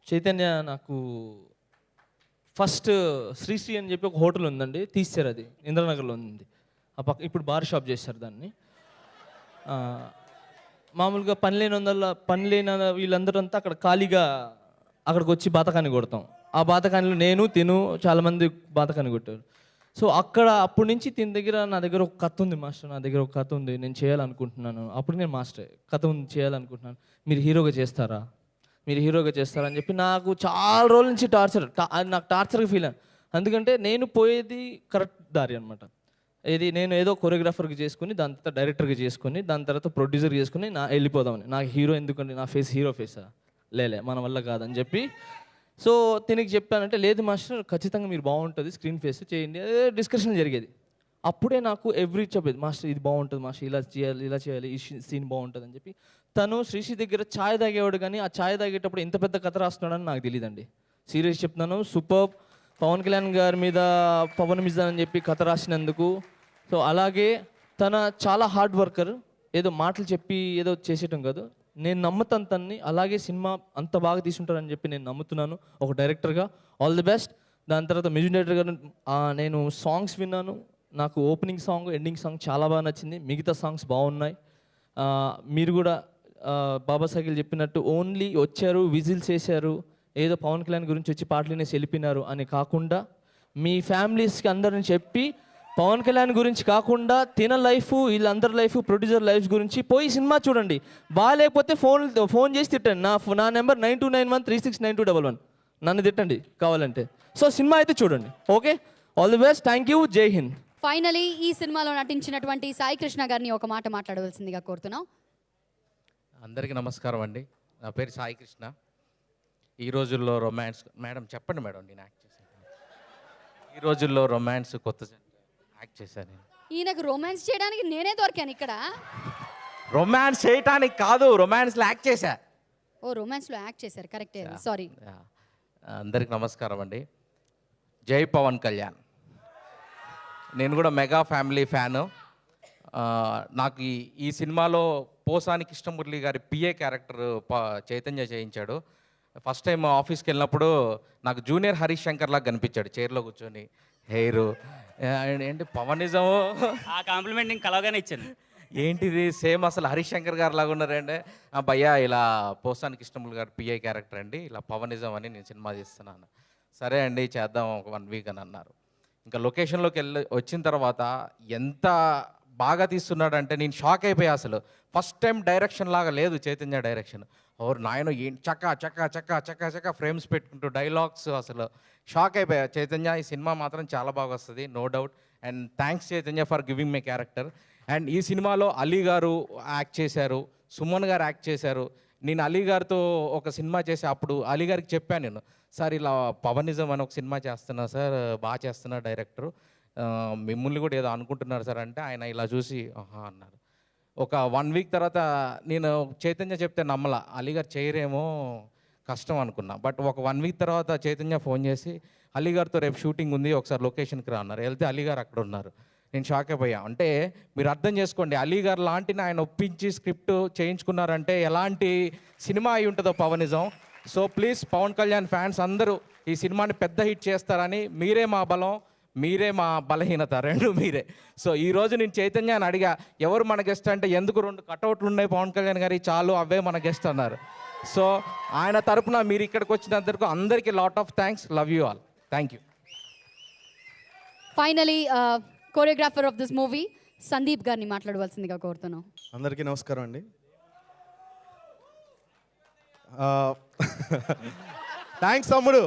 చైతన్య నాకు ఫస్ట్ శ్రీశ్రీ అని చెప్పి ఒక హోటల్ ఉందండి, తీశారు. అది ఇంద్రనగర్లో ఉంది. ఆ పక్క ఇప్పుడు బార్ షాప్ చేశారు దాన్ని. మామూలుగా పని లేని వీళ్ళందరూ అంతా అక్కడ ఖాళీగా అక్కడికి వచ్చి బాతకాన్ని కొడతాం. ఆ బాతకానిలో నేను చాలామంది బాతకాన్ని కొట్టారు. సో అక్కడ అప్పటి నుంచి దీని దగ్గర నా దగ్గర ఒక కథ ఉంది మాస్టర్, నా దగ్గర ఒక కథ ఉంది, నేను చేయాలనుకుంటున్నాను. అప్పుడు నేను మాస్టర్ కథ ఉంది చేయాలనుకుంటున్నాను, మీరు హీరోగా చేస్తారా అని చెప్పి నాకు చాలా రోజుల నుంచి నాకు టార్చర్గా ఫీల్ అయ్యాను. ఎందుకంటే నేను పోయేది కరెక్ట్ దారి అనమాట. నేను ఏదో కొరియోగ్రాఫర్కి చేసుకుని, దాని తర్వాత డైరెక్టర్గా చేసుకుని, దాని తర్వాత ప్రొడ్యూసర్గా చేసుకుని వెళ్ళిపోదామని. నాకు హీరో ఎందుకంటే నా ఫేస్ హీరో ఫేసా, లేలే మన వల్ల కాదని చెప్పి సో తినకి చెప్పానంటే, లేదు మాస్టర్ ఖచ్చితంగా మీరు బాగుంటుంది, స్క్రీన్ ఫేస్ చేయండి, అదే డిస్కషన్ జరిగేది. అప్పుడే నాకు చెప్పేది, మాస్టర్ ఇది బాగుంటుంది మాస్టర్, ఇలా చేయాలి ఈ సీన్ బాగుంటుంది అని చెప్పి. తను శ్రీశ్రీ దగ్గర ఛాయ్ తాగేవాడు, కానీ ఆ ఛాయ్ తాగేటప్పుడు ఇంత పెద్ద కథ రాస్తున్నాడని నాకు తెలియదండి. సీరియస్ చెప్తున్నాను. సూపర్. పవన్ కళ్యాణ్ గారి మీద పవన్ మిజాన్ అని చెప్పి కథ రాసినందుకు. సో అలాగే తన చాలా హార్డ్ వర్కర్, ఏదో మాటలు చెప్పి ఏదో చేసేయటం కాదు. నేను నమ్ముతాను తన్ని, అలాగే సినిమా అంత బాగా తీసుకుంటారని చెప్పి నేను నమ్ముతున్నాను ఒక డైరెక్టర్గా. All the best. దాని తర్వాత మ్యూజిక్ డైరెక్టర్ గారు నేను సాంగ్స్ విన్నాను. నాకు ఓపెనింగ్ సాంగ్, ఎండింగ్ సాంగ్ చాలా బాగా నచ్చింది. మిగతా సాంగ్స్ బాగున్నాయి. మీరు కూడా బాబా సాగిల్ చెప్పినట్టు ఓన్లీ వచ్చారు, విజిల్స్ వేశారు, ఏదో పవన్ కళ్యాణ్ గురించి వచ్చి పాటలు వినేసి వెళ్ళిపోయినారు అని కాకుండా, మీ ఫ్యామిలీస్కి అందరిని చెప్పి పవన్ కళ్యాణ్ గురించి కాకుండా తిన లైఫ్, వీళ్ళందరి లైఫ్, ప్రొడ్యూసర్ లైఫ్ గురించి పోయి సినిమా చూడండి. బాగాలేకపోతే ఫోన్ చేసి తిట్టండి. నా నెంబర్ 9291369211. నన్ను తిట్టండి కావాలంటే. సో సినిమా అయితే చూడండి. Okay, all the best. Thank you. జై హింద్. ఫైనలీ ఈ సినిమాలో నటించినటువంటి సాయి కృష్ణ గారిని ఒక మాట మాట్లాడవలసిందిగా కోరుతున్నాం. అందరికీ నమస్కారం అండి. నా పేరు సాయి కృష్ణ. ఈ రోజుల్లో రొమాన్స్, మేడం చెప్పండి మేడం, నేను యాక్ట్ చేశాను. ఈ రోజుల్లో రొమాన్స్ కొత్త యాక్ట్ చేశాను నేను. ఈయనకు రొమాన్స్ చేయడానికి నేనే దొరికాను ఇక్కడ. రొమాన్స్ చేయటానికి కాదు, రొమాన్స్లో యాక్ట్ చేశా. ఓ, రొమాన్స్లో యాక్ట్ చేశారు, కరెక్టే. సారీ. అందరికి నమస్కారం అండి. జై పవన్ కళ్యాణ్. నేను కూడా మెగా ఫ్యామిలీ ఫ్యాను. నాకు ఈ సినిమాలో పోసాని కృష్ణమురళి గారి పిఏ క్యారెక్టర్ చైతన్య చేయించాడు. ఫస్ట్ టైం ఆఫీస్కి వెళ్ళినప్పుడు నాకు జూనియర్ హరీష్ శంకర్ లాగా కనిపించాడు, చైర్లో కూర్చొని, హెయిర్ ఏంటి పవనిజము. ఆ కాంప్లిమెంట్ నేను కలవగానే ఇచ్చాను. ఏంటిది సేమ్ అసలు హరీష్ శంకర్ గారు లాగా ఉన్నారంటే, భయ్యా ఇలా పోసాని కృష్ణమురళి గారి పిఏ క్యారెక్టర్ అండి, ఇలా పవనిజం అని నేను సినిమా చేస్తున్నాను. సరే అండి చేద్దాం ఒక 1 వీక్ అని అన్నారు. ఇంకా లొకేషన్లోకి వచ్చిన తర్వాత ఎంత బాగా తీస్తున్నాడంటే నేను షాక్ అయిపోయా. అసలు ఫస్ట్ టైం డైరెక్షన్ లాగా లేదు చైతన్య డైరెక్షన్. ఓర్ నాయన ఏంటి చక్క చక్క చక్క చక్క చక్క ఫ్రేమ్స్ పెట్టుకుంటూ డైలాగ్స్, అసలు షాక్ అయిపోయా. చైతన్య ఈ సినిమా మాత్రం చాలా బాగా వస్తుంది, no doubt. And thanks Chaitanya for giving my character. And ఈ సినిమాలో అలీ గారు యాక్ట్ చేశారు, సుమన్ గారు యాక్ట్ చేశారు. నేను అలీ గారితో ఒక సినిమా చేసి అప్పుడు అలీ గారికి చెప్పాను నేను, సార్ ఇలా పవనిజం అని ఒక సినిమా చేస్తున్నా సార్, బాగా చేస్తున్నా డైరెక్టరు, మిమ్మల్ని కూడా ఏదో అనుకుంటున్నారు సార్ అంటే ఆయన ఇలా చూసి ఆహా అన్నారు. ఒక 1 వీక్ తర్వాత నేను చైతన్య చెప్తే నమ్మలా, అలీ గారు చేయరేమో కష్టం అనుకున్నా. బట్ ఒక 1 వీక్ తర్వాత చైతన్య ఫోన్ చేసి అలీ గారితో రేపు షూటింగ్ ఉంది ఒకసారి లొకేషన్కి రా అన్నారు. వెళ్తే అలీ గారు అక్కడ ఉన్నారు. నేను షాక్ అయిపోయా. అంటే మీరు అర్థం చేసుకోండి, అలీ గారు లాంటిని ఆయన ఒప్పించి స్క్రిప్ట్ చేయించుకున్నారంటే ఎలాంటి సినిమా అయి ఉంటుందో పవనిజం. So please Pawan Kalyan fans అందరూ ఈ సినిమాని పెద్ద హిట్ చేస్తారని, మీరే మా బలం, మీరే మా బలహీనత, రెండు మీరే. సో ఈరోజు నేను చైతన్యాన్ని అడిగా, ఎవరు మన గెస్ట్ అంటే, ఎందుకు 2 కటౌట్లు ఉన్నాయి పవన్ కళ్యాణ్ గారి, చాలు అవే మన గెస్ట్ అన్నారు. సో ఆయన తరపున మీరు ఇక్కడికి వచ్చినందుకు అందరికీ lot of thanks. Love you all. Thank you. Finally choreographer of this movie Sandeep గారిని మాట్లాడవలసిందిగా కోరుతున్నాం. అందరికీ నమస్కారం అండి. థ్యాంక్స్ తమ్ముడు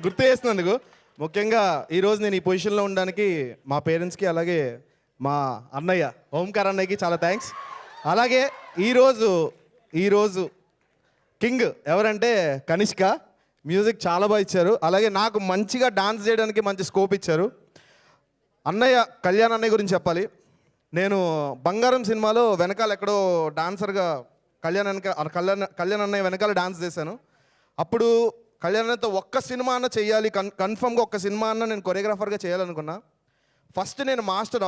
గుర్తు చేసినందుకు. ముఖ్యంగా ఈరోజు నేను ఈ పొజిషన్లో ఉండడానికి మా పేరెంట్స్కి, అలాగే మా అన్నయ్య ఓంకార్ అన్నయ్యకి చాలా థ్యాంక్స్. అలాగే ఈరోజు కింగ్ ఎవరంటే కనిష్క. మ్యూజిక్ చాలా బాగా ఇచ్చారు, అలాగే నాకు మంచిగా డాన్స్ చేయడానికి మంచి స్కోప్ ఇచ్చారు. అన్నయ్య కళ్యాణ్ అన్నయ్య గురించి చెప్పాలి. నేను బంగారం సినిమాలో వెనకాల ఎక్కడో డాన్సర్గా కళ్యాణ్ అన్నయ్య వెనకాల డాన్స్ చేశాను. అప్పుడు కళ్యాణ్ అన్నయ్యతో ఒక్క సినిమా అన్న చేయాలి, కన్ఫర్మ్గా ఒక్క సినిమా అన్న నేను కొరియోగ్రాఫర్గా చేయాలనుకున్నా. ఫస్ట్ నేను మాస్టర్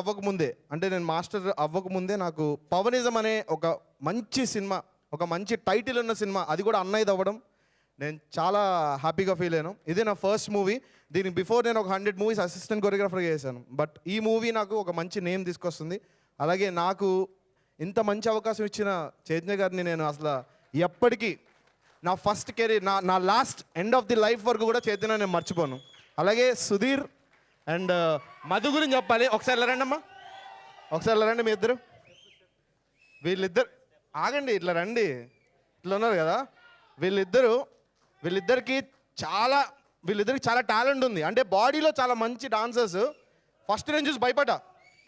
అవ్వకముందే నాకు పవనిజం అనే ఒక మంచి సినిమా, ఒక మంచి టైటిల్ ఉన్న సినిమా, అది కూడా అన్నయ్యది అవ్వడం నేను చాలా హ్యాపీగా ఫీల్ అయ్యాను. ఇది నా ఫస్ట్ మూవీ. దీనికి బిఫోర్ నేను ఒక 100 మూవీస్ అసిస్టెంట్ కొరియోగ్రాఫర్గా చేశాను. బట్ ఈ మూవీ నాకు ఒక మంచి నేమ్ తీసుకొస్తుంది. అలాగే నాకు ఇంత మంచి అవకాశం ఇచ్చిన చైతన్య గారిని నేను అసలు ఎప్పటికీ నా ఫస్ట్ కెరీర్ నా last end of the life వరకు కూడా చైతన్య నేను మర్చిపోను. అలాగే సుధీర్ అండ్ మధు గురించి చెప్పాలి. ఒకసారి రండి అమ్మా, ఒకసారి రండి మీ ఇద్దరు. వీళ్ళిద్దరు ఆగండి, ఇట్లా రండి, ఇట్లా ఉన్నారు కదా. వీళ్ళిద్దరికి చాలా టాలెంట్ ఉంది. అంటే బాడీలో చాలా మంచి డాన్సర్స్. ఫస్ట్ నేను చూసి భయపడ్డా,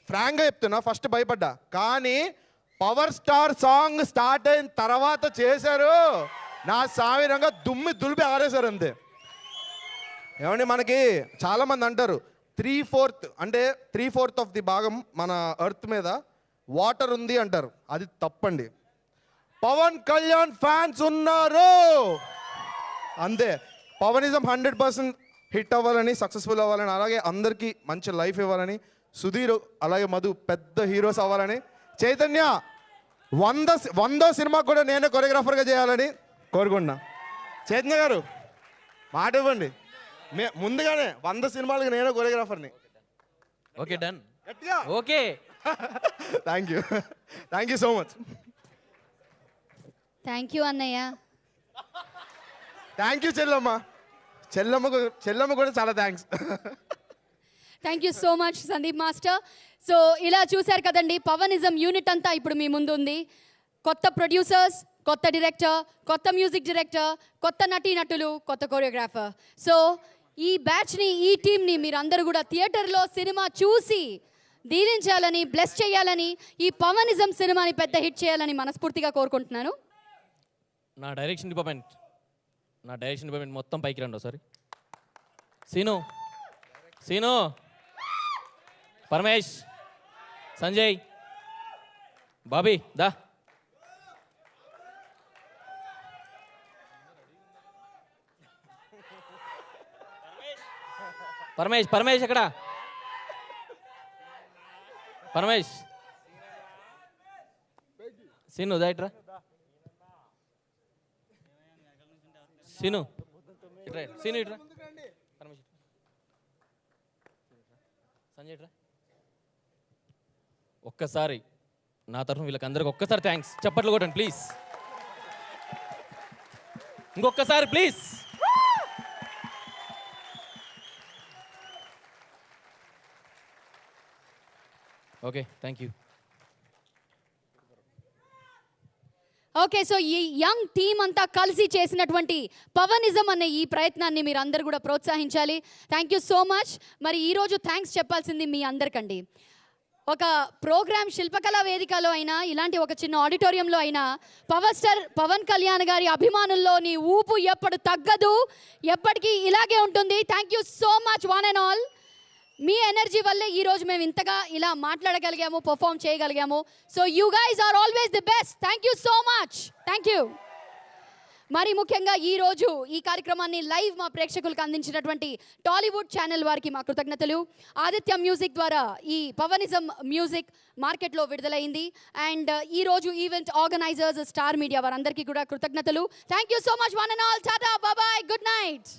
ఫ్రాంక్గా చెప్తున్నా, ఫస్ట్ భయపడ్డా. కానీ పవర్ స్టార్ సాంగ్ స్టార్ట్ అయిన తర్వాత చేశారు, నా సామిరంగా దులిపి ఆరేశారు అంతే. ఏమండి, మనకి చాలామంది అంటారు 3/4 ఆఫ్ ది భాగం మన ఎర్త్ మీద వాటర్ ఉంది అంటారు. అది తప్పండి. పవన్ కళ్యాణ్ ఫ్యాన్స్ ఉన్నారు అంతే. పవనిజం 100% హిట్ అవ్వాలని, సక్సెస్ఫుల్ అవ్వాలని, అలాగే అందరికీ మంచి లైఫ్ ఇవ్వాలని, సుధీర్ అలాగే మధు పెద్ద హీరోస్ అవ్వాలని, చైతన్య 100 సినిమా కూడా నేనే కొరియోగ్రాఫర్గా చేయాలని కోరుకుంటున్నా. చైతన్య గారు మాట ఇవ్వండి, ముందుగానే 100 సినిమాలకి నేనే కొరియోగ్రాఫర్ని. Okay, done. గట్టిగా okay. Thank you so much. Thank you అన్నయ్య. థ్యాంక్ యూ చెల్లమ్మ కూడా చాలా thanks. Thank you so much Sandeep master. So ఇలా చూశారు కదండి, పవనిజం యూనిట్ అంతా ఇప్పుడు మీ ముందు ఉంది. కొత్త ప్రొడ్యూసర్స్, కొత్త డైరెక్టర్, కొత్త మ్యూజిక్ డైరెక్టర్, కొత్త నటీనటులు, కొత్త కొరియోగ్రాఫర్. సో ఈ బ్యాచ్ని, ఈ టీంని మీరందరూ కూడా థియేటర్లో సినిమా చూసి దీవించాలని, బ్లెస్ చేయాలని, ఈ పవనిజం సినిమాని పెద్ద హిట్ చేయాలని మనస్ఫూర్తిగా కోరుకుంటున్నాను. నా డైరెక్షన్ డిపార్ట్మెంట్ మొత్తం పైకి రండి ఒకసారి. సీను, పరమేష్, సంజయ్, బాబీ దా. పరమేష్ ఎక్కడ? పరమేష్, సీను దాయిట్రా. సీను ఇట్రా. పరమేష్, సంజయ్ ఇట్రా. ఒక్కసారి నా తరఫున వీళ్ళకందరికి ఒక్కసారి థ్యాంక్స్ చప్పట్లు కొట్టండి ప్లీజ్. ఇంకొక్కసారి please. Okay, thank you. Okay, so ఈ యంగ్ టీమ్ అంతా కలిసి చేసినటువంటి పవనిజం అనే ఈ ప్రయత్నాన్ని మీరు అందరు కూడా ప్రోత్సహించాలి. Thank you so much. మరి ఈరోజు థ్యాంక్స్ చెప్పాల్సింది మీ అందరికండి. ఒక ప్రోగ్రామ్ శిల్పకళా వేదికలో అయినా, ఇలాంటి ఒక చిన్న ఆడిటోరియంలో అయినా పవర్ స్టార్ పవన్ కళ్యాణ్ గారి అభిమానుల్లో నీ ఊపు ఎప్పుడు తగ్గదు, ఎప్పటికీ ఇలాగే ఉంటుంది. Thank you so much one and all. మీ ఎనర్జీ వల్లే ఈరోజు మేము ఇంతగా ఇలా మాట్లాడగలిగాము, పర్ఫామ్ చేయగలిగాము. So you guys are always the best. Thank you so much. Thank you. మరి ముఖ్యంగా ఈరోజు ఈ కార్యక్రమాన్ని లైవ్ మా ప్రేక్షకులకు అందించినటువంటి టాలీవుడ్ ఛానల్ వారికి మా కృతజ్ఞతలు. ఆదిత్య మ్యూజిక్ ద్వారా ఈ పవనిజం మ్యూజిక్ మార్కెట్లో విడుదలైంది. అండ్ ఈరోజు ఈవెంట్ ఆర్గనైజర్స్ స్టార్ మీడియా వారందరికీ కూడా కృతజ్ఞతలు. Thank you so much one and all. Tata, bye, good night.